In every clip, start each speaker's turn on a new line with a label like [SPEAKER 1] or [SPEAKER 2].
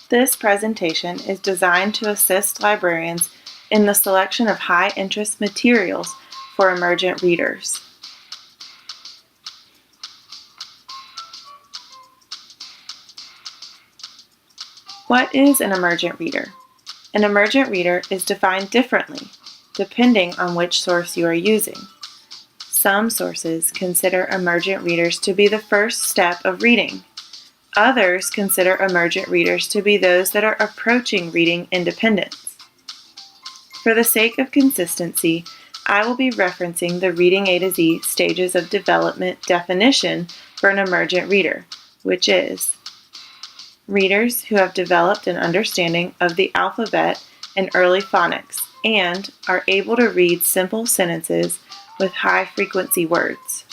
[SPEAKER 1] This presentation is designed to assist librarians in the selection of high-interest materials for emergent readers. What is an emergent reader? An emergent reader is defined differently depending on which source you are using. Some sources consider emergent readers to be the first step of reading. Others consider emergent readers to be those that are approaching reading independence. For the sake of consistency, I will be referencing the Reading A to Z Stages of Development definition for an emergent reader, which is readers who have developed an understanding of the alphabet and early phonics and are able to read simple sentences with high-frequency words.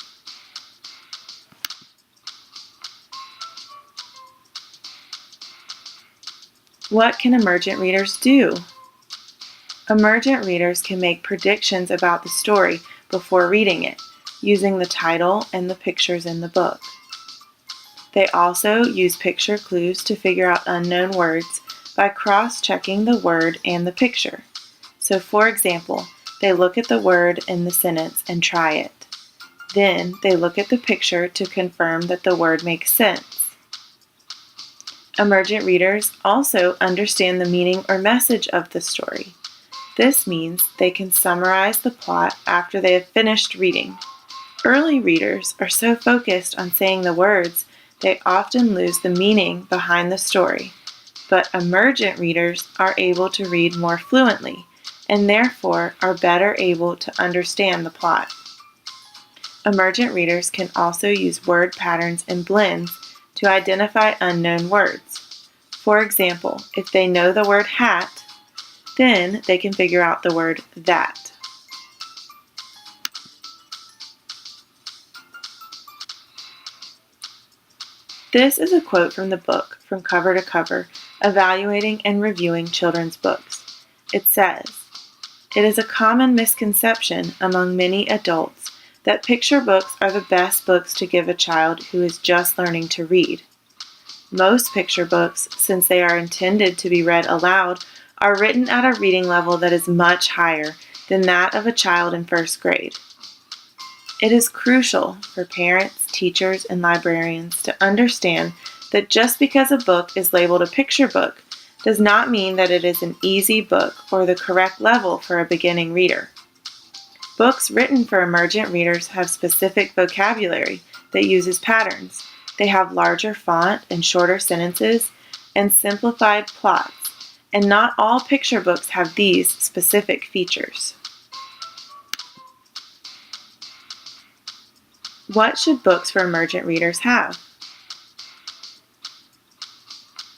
[SPEAKER 1] What can emergent readers do? Emergent readers can make predictions about the story before reading it, using the title and the pictures in the book. They also use picture clues to figure out unknown words by cross-checking the word and the picture. So, for example, they look at the word in the sentence and try it. Then they look at the picture to confirm that the word makes sense. Emergent readers also understand the meaning or message of the story. This means they can summarize the plot after they have finished reading. Early readers are so focused on saying the words, they often lose the meaning behind the story. But emergent readers are able to read more fluently and therefore are better able to understand the plot. Emergent readers can also use word patterns and blends to identify unknown words. For example, if they know the word hat, then they can figure out the word that. This is a quote from the book, From Cover to Cover, Evaluating and Reviewing Children's Books. It says, "It is a common misconception among many adults that picture books are the best books to give a child who is just learning to read. Most picture books, since they are intended to be read aloud, are written at a reading level that is much higher than that of a child in first grade. It is crucial for parents, teachers, and librarians to understand that just because a book is labeled a picture book does not mean that it is an easy book or the correct level for a beginning reader. Books written for emergent readers have specific vocabulary that uses patterns. They have larger font and shorter sentences and simplified plots, and not all picture books have these specific features." What should books for emergent readers have?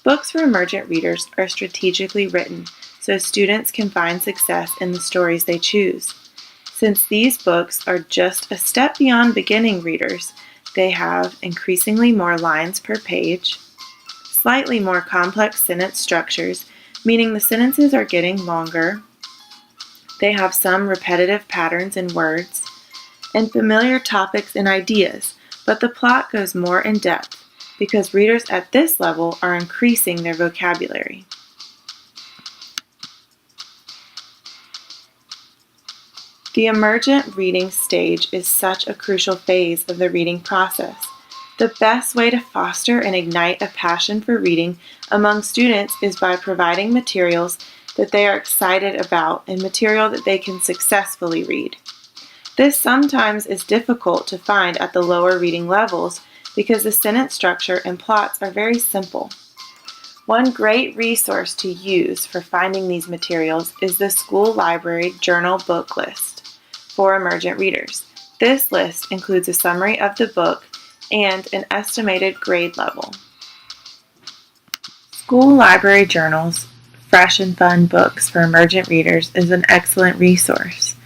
[SPEAKER 1] Books for emergent readers are strategically written so students can find success in the stories they choose. Since these books are just a step beyond beginning readers, they have increasingly more lines per page, slightly more complex sentence structures, meaning the sentences are getting longer. They have some repetitive patterns in words, and familiar topics and ideas, but the plot goes more in depth because readers at this level are increasing their vocabulary. The emergent reading stage is such a crucial phase of the reading process. The best way to foster and ignite a passion for reading among students is by providing materials that they are excited about and material that they can successfully read. This sometimes is difficult to find at the lower reading levels because the sentence structure and plots are very simple. One great resource to use for finding these materials is the school library journal book list for emergent readers. This list includes a summary of the book and an estimated grade level. School library journals, fresh and fun books for emergent readers is an excellent resource.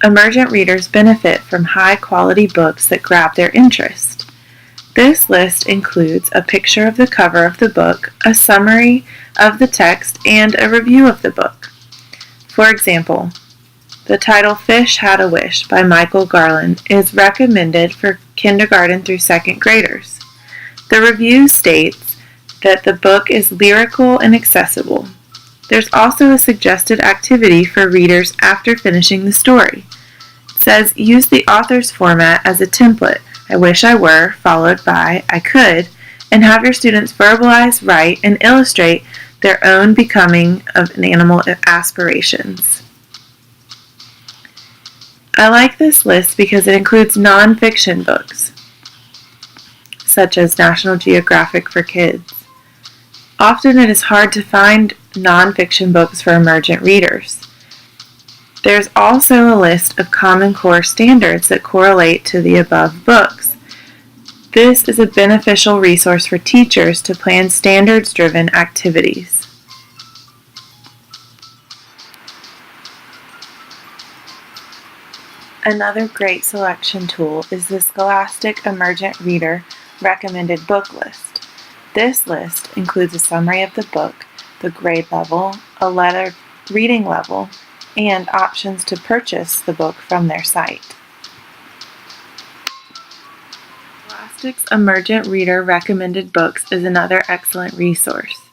[SPEAKER 1] Emergent readers benefit from high-quality books that grab their interest. This list includes a picture of the cover of the book, a summary of the text, and a review of the book. For example, the title Fish Had a Wish by Michael Garland is recommended for kindergarten through second graders. The review states, that the book is lyrical and accessible. There's also a suggested activity for readers after finishing the story. It says, use the author's format as a template, I wish I were, followed by I could, and have your students verbalize, write, and illustrate their own becoming of an animal aspirations. I like this list because it includes non-fiction books, such as National Geographic for Kids. Often it is hard to find non-fiction books for emergent readers. There's also a list of Common Core standards that correlate to the above books. This is a beneficial resource for teachers to plan standards-driven activities. Another great selection tool is the Scholastic Emergent Reader Recommended Book List. This list includes a summary of the book, the grade level, a letter reading level, and options to purchase the book from their site. Scholastic's Emergent Reader Recommended Books is another excellent resource.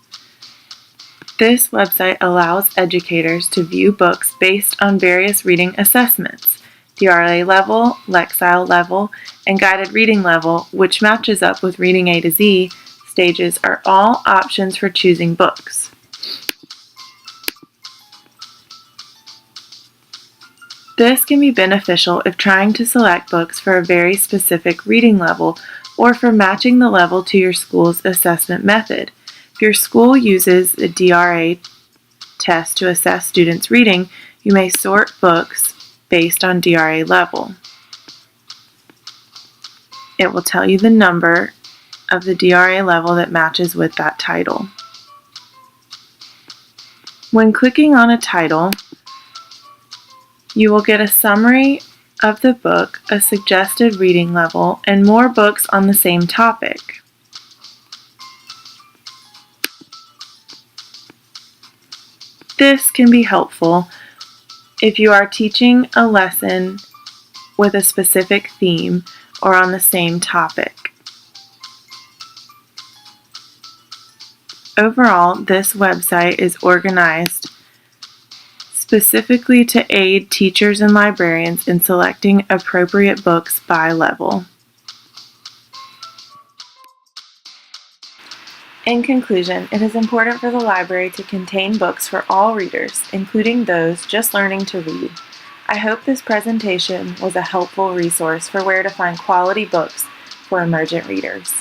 [SPEAKER 1] This website allows educators to view books based on various reading assessments, DRA level, Lexile level, and guided reading level, which matches up with Reading A to Z stages, are all options for choosing books. This can be beneficial if trying to select books for a very specific reading level or for matching the level to your school's assessment method. If your school uses the DRA test to assess students' reading, you may sort books based on DRA level. It will tell you the number of the DRA level that matches with that title. When clicking on a title, you will get a summary of the book, a suggested reading level, and more books on the same topic. This can be helpful if you are teaching a lesson with a specific theme or on the same topic. Overall, this website is organized specifically to aid teachers and librarians in selecting appropriate books by level. In conclusion, it is important for the library to contain books for all readers, including those just learning to read. I hope this presentation was a helpful resource for where to find quality books for emergent readers.